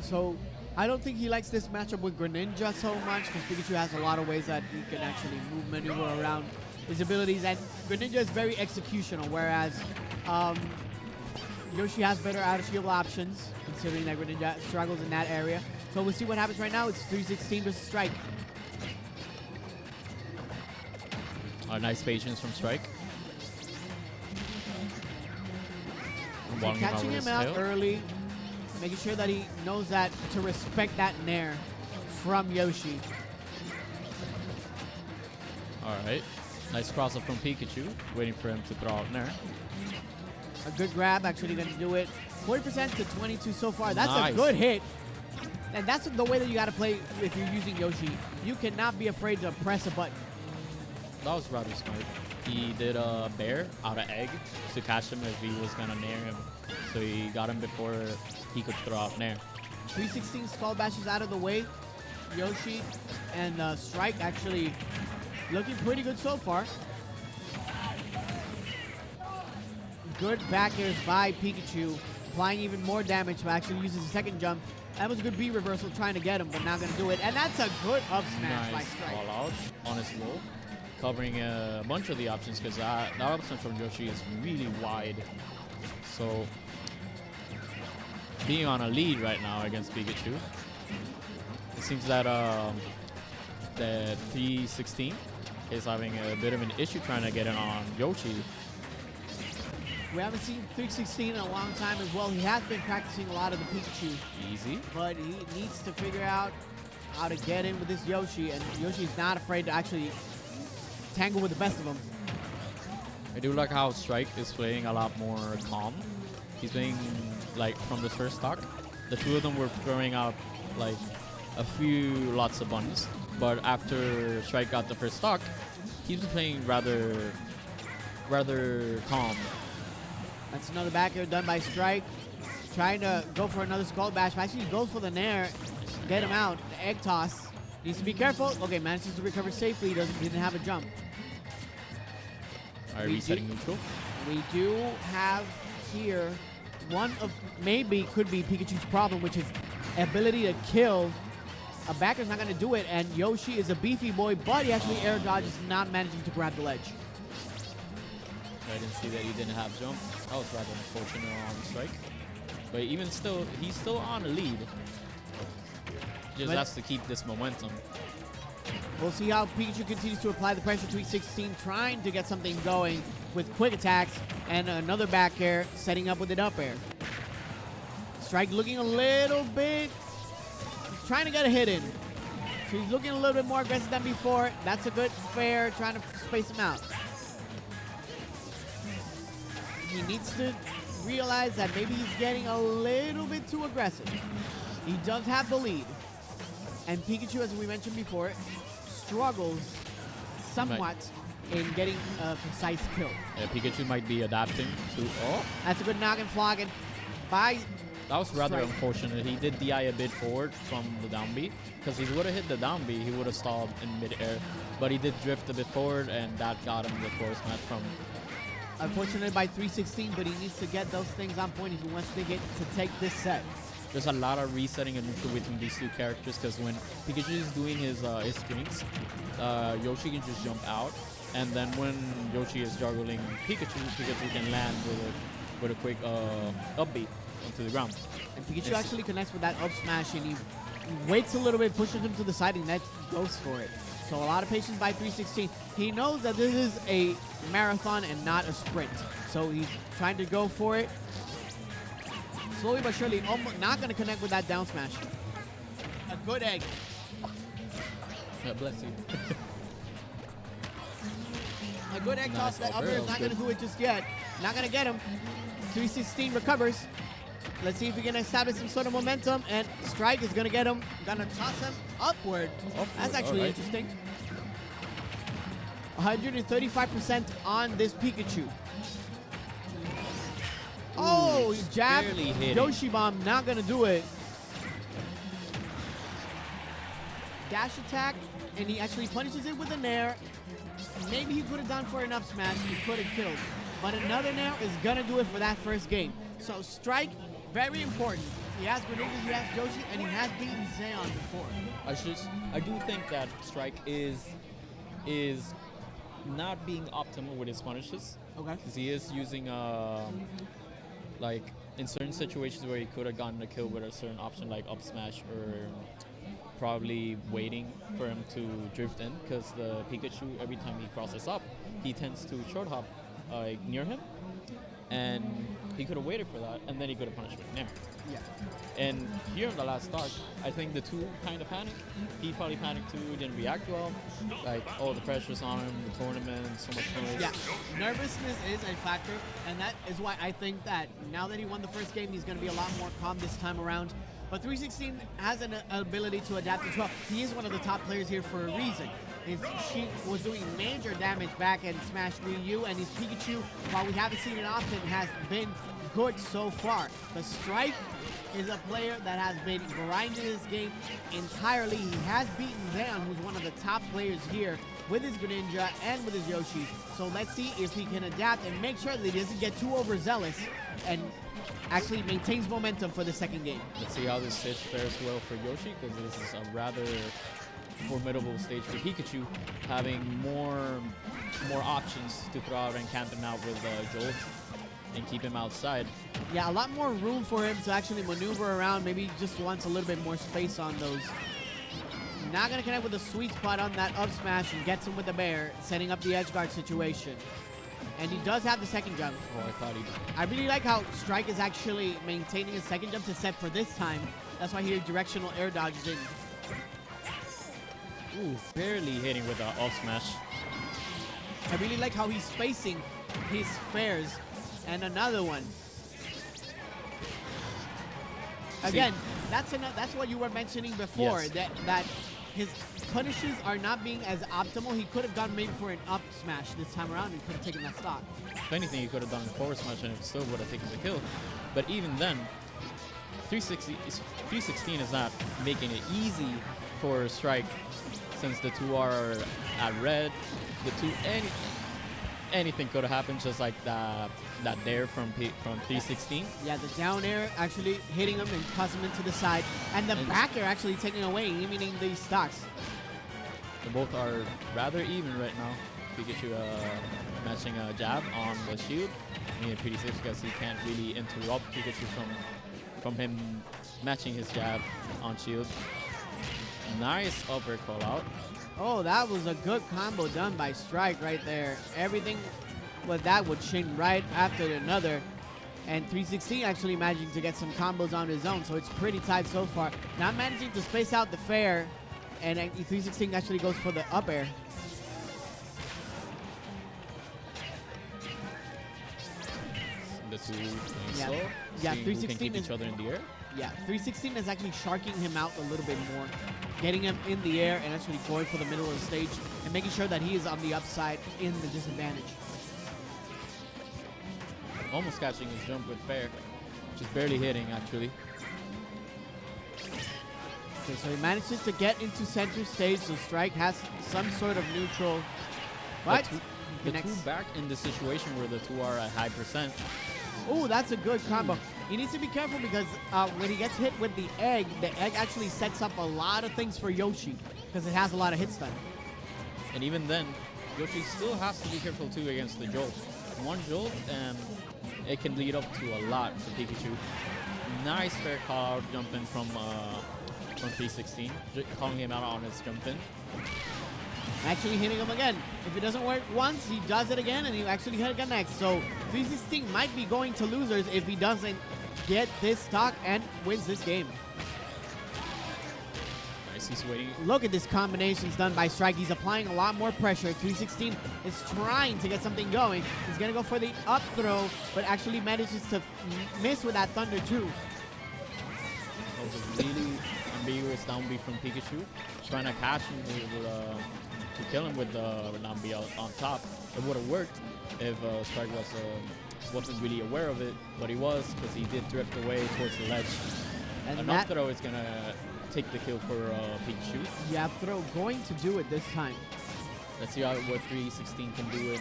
So I don't think he likes this matchup with Greninja so much because Pikachu has a lot of ways that he can actually move, maneuver around his abilities. And Greninja is very executional, whereas Yoshi has better out-of-shield options, considering that Greninja struggles in that area. So we'll see what happens right now. It's 316 versus Strike. Nice patience from Strike. So catching him out early, making sure that he knows that to respect that Nair from Yoshi. All right. Nice cross-up from Pikachu, waiting for him to throw out Nair. A good grab, actually going to do it. 40% to 22 so far. That's nice. A good hit. And that's the way that you got to play if you're using Yoshi. You cannot be afraid to press a button. That was rather smart. He did a bear out of egg to catch him if he was going to Nair him. So he got him before he could throw out Nair. 316 Skull Bash is out of the way. Yoshi and Strike actually looking pretty good so far. Good back airs by Pikachu, applying even more damage, but actually uses a second jump. That was a good B reversal trying to get him, but not going to do it. And that's a good up smash by Strike. All out on his roll, covering a bunch of the options because that up smash from Yoshi is really wide. So being on a lead right now against Pikachu, it seems that the 316 is having a bit of an issue trying to get it on Yoshi. We haven't seen 316 in a long time as well. He has been practicing a lot of the Pikachu. Easy. But he needs to figure out how to get in with this Yoshi, and Yoshi's not afraid to actually tangle with the best of them. I do like how Strike is playing a lot more calm. He's playing like from the first stock. The two of them were throwing out like a few lots of buttons, but after Strike got the first stock, he's been playing rather calm. That's another back air done by Strike. Trying to go for another Skull Bash, but actually goes for the Nair. Get him out. The egg toss. Needs to be careful. Okay, manages to recover safely. Didn't have a jump. Are we resetting neutral? We do have here one of maybe could be Pikachu's problem, which is ability to kill. A backer's not going to do it, and Yoshi is a beefy boy, but he actually air dodges, not managing to grab the ledge. I didn't see that he didn't have jump. That was rather unfortunate on Strike. But even still, he's still on a lead. Just has to keep this momentum. We'll see how Pikachu continues to apply the pressure to 316, trying to get something going with quick attacks and another back air, setting up with an up air. Strike looking a little bit, he's trying to get a hit in. So he's looking a little bit more aggressive than before. That's a good fair, trying to space him out. He needs to realize that maybe he's getting a little bit too aggressive. He does have the lead. And Pikachu, as we mentioned before, struggles somewhat in getting a precise kill. Yeah, Pikachu might be adapting to... Oh! That's a good noggin flogging by That was rather Strike. unfortunate. He did DI a bit forward from the down B. Because if he would have hit the down B, he would have stalled in mid-air. But he did drift a bit forward, and that got him the force match from... Unfortunately by 316, but he needs to get those things on point if he wants to get to take this set. There's a lot of resetting and neutral between these two characters because when Pikachu is doing his strings, Yoshi can just jump out. And then when Yoshi is juggling Pikachu can land with a quick up B onto the ground. And Pikachu actually connects with that up smash, and he waits a little bit, pushes him to the side, and that goes for it. So a lot of patience by 316. He knows that this is a marathon and not a sprint. So he's trying to go for it. Slowly but surely, almost not going to connect with that down smash. A good egg. Bless you. A good egg toss. Nice. That other is not going to do it just yet. Not going to get him. 316 recovers. Let's see if we can establish some sort of momentum. And Strike is going to get him. Going to toss him upward. That's actually interesting. 135% on this Pikachu. Oh, he jabbed. Yoshi Bomb, not going to do it. Dash attack, and he actually punishes it with a Nair. Maybe he could have done for an up smash. He could have killed. But another Nair is going to do it for that first game. So Strike, very important. He has Greninja, he has Yoshi, and he has beaten Zeon before. I do think that Strike is not being optimal with his punishes. Okay. Because he is using like in certain situations where he could have gotten a kill with a certain option like up smash or probably waiting for him to drift in, because the Pikachu, every time he crosses up, he tends to short hop near him, and he could have waited for that, and then he could have punished with Nair. Yeah. And here in the last stock, I think the two kind of panicked. He probably panicked too, didn't react well. Like, oh, the pressure's on him, the tournament, so much noise. Yeah, nervousness is a factor, and that is why I think that now that he won the first game, he's going to be a lot more calm this time around. But 316 has an ability to adapt as well. He is one of the top players here for a reason. His Sheik was doing major damage back in Smash Wii U, and his Pikachu, while we haven't seen it often, has been good so far. The Strike is a player that has been grinding this game entirely. He has beaten Zeon, who's one of the top players here, with his Greninja and with his Yoshi. So let's see if he can adapt and make sure that he doesn't get too overzealous and actually maintains momentum for the second game. Let's see how this stage fares well for Yoshi, because this is a rather formidable stage for Pikachu, having more options to throw out and camp him out with Jolt and keep him outside. Yeah, a lot more room for him to actually maneuver around. Maybe he just wants a little bit more space on those. Not going to connect with the sweet spot on that up smash and gets him with the bear, setting up the edge guard situation. And he does have the second jump. Oh, I thought he did. I really like how Strike is actually maintaining his second jump to set for this time. That's why he directional air dodges in. Ooh, barely hitting with the up smash. I really like how he's spacing his fares. And another one. Again, that's what you were mentioning before. Yes. That his punishes are not being as optimal. He could have gone maybe for an up smash this time around and could have taken that stock. If anything, he could have done a forward smash and it still would have taken the kill. But even then, 316 is not making it easy for Strike, since the two are at red. The two, anything could have happened, just like that dare from 316. Yeah, the down air actually hitting him and tossing him into the side, and the back air actually taking away, eliminating these stocks. They both are rather even right now. Pikachu matching a jab on the shield, making it pretty safe because he can't really interrupt Pikachu from him matching his jab on shield. Nice upper call out. Oh, that was a good combo done by Strike right there. Everything with that would chain right after another. And 316 actually managing to get some combos on his own, so it's pretty tight so far. Not managing to space out the fair, and 316 actually goes for the up air. The two playing Yeah. slow, Yeah, seeing who can 316 keep is- each other in the air. Yeah, 316 is actually sharking him out a little bit more, getting him in the air and actually going for the middle of the stage and making sure that he is on the upside in the disadvantage. Almost catching his jump with fair, just barely hitting actually. Okay, so he manages to get into center stage, so Strike has some sort of neutral. But The two back in the situation where the two are at high percent. oh, that's a good combo. He needs to be careful because when he gets hit with the egg actually sets up a lot of things for Yoshi because it has a lot of hit stun. And even then, Yoshi still has to be careful too against the jolt. One jolt and it can lead up to a lot for Pikachu. Nice fair call out jump in from 316, calling him out on his jump in. Actually hitting him again. If it doesn't work once, he does it again, and he actually hit again next. So 316 might be going to losers if he doesn't get this stock and wins this game. Nice, he's waiting. Look at this combinations done by Strike. He's applying a lot more pressure. 316 is trying to get something going. He's going to go for the up throw, but actually manages to miss with that Thunder too. That was a really ambiguous down B from Pikachu. Trying to catch him to kill him with the down B on top. It would have worked if Strike wasn't really aware of it, but he was, because he did drift away towards the ledge. And An that up throw is going to take the kill for Pikachu. yeah, throw going to do it this time. Let's see what 316 can do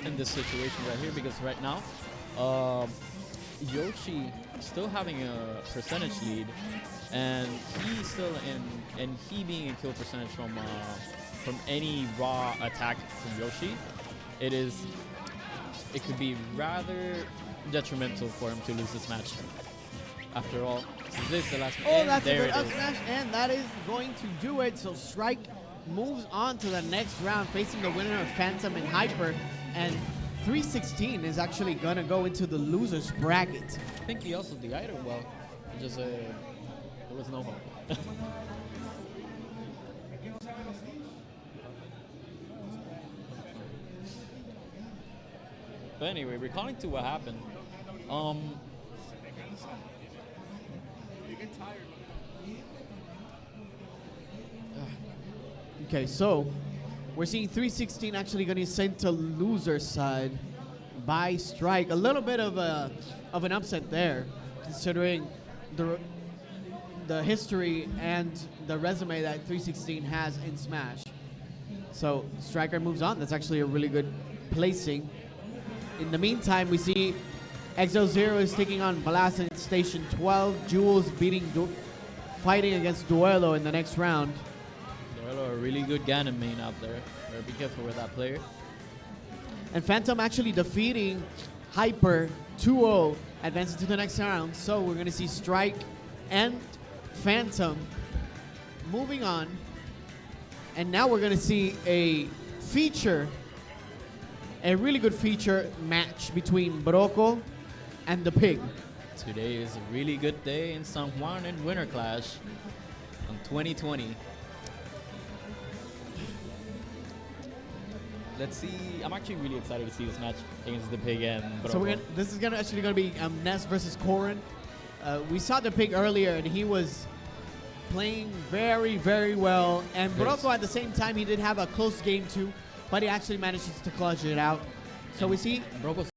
in this situation right here, because right now Yoshi still having a percentage lead, and he's still and he being in kill percentage from any raw attack from Yoshi, it could be rather detrimental for him to lose this match. After all, so this is the last match. Oh, and that's a there good it up is. smash, and that is going to do it. So Strike moves on to the next round, facing the winner of Phantom and Hyper, and 316 is actually gonna go into the losers bracket. I think he also the item well. Just there was no hope. But anyway, recalling to what happened. Okay, so we're seeing 316 actually going to be sent to loser side by Strike. A little bit of an upset there, considering the history and the resume that 316 has in Smash. So Striker moves on. That's actually a really good placing. In the meantime, we see Exo0 is taking on Blast in Station 12. Jules fighting against Duelo in the next round. Duelo, a really good Ganon main out there. Better be careful with that player. And Phantom actually defeating Hyper 2-0, advancing to the next round. So we're going to see Strike and Phantom moving on. And now we're going to see a really good feature match between Broco and the Pig. Today is a really good day in San Juan in Winter Clash on 2020. Let's see. I'm actually really excited to see this match against the Pig and Broco. So this is actually going to be Ness versus Corrin. We saw the Pig earlier, and he was playing very, very well. And Broco, at the same time, he did have a close game too, but he actually manages to clutch it out. So we see Broco's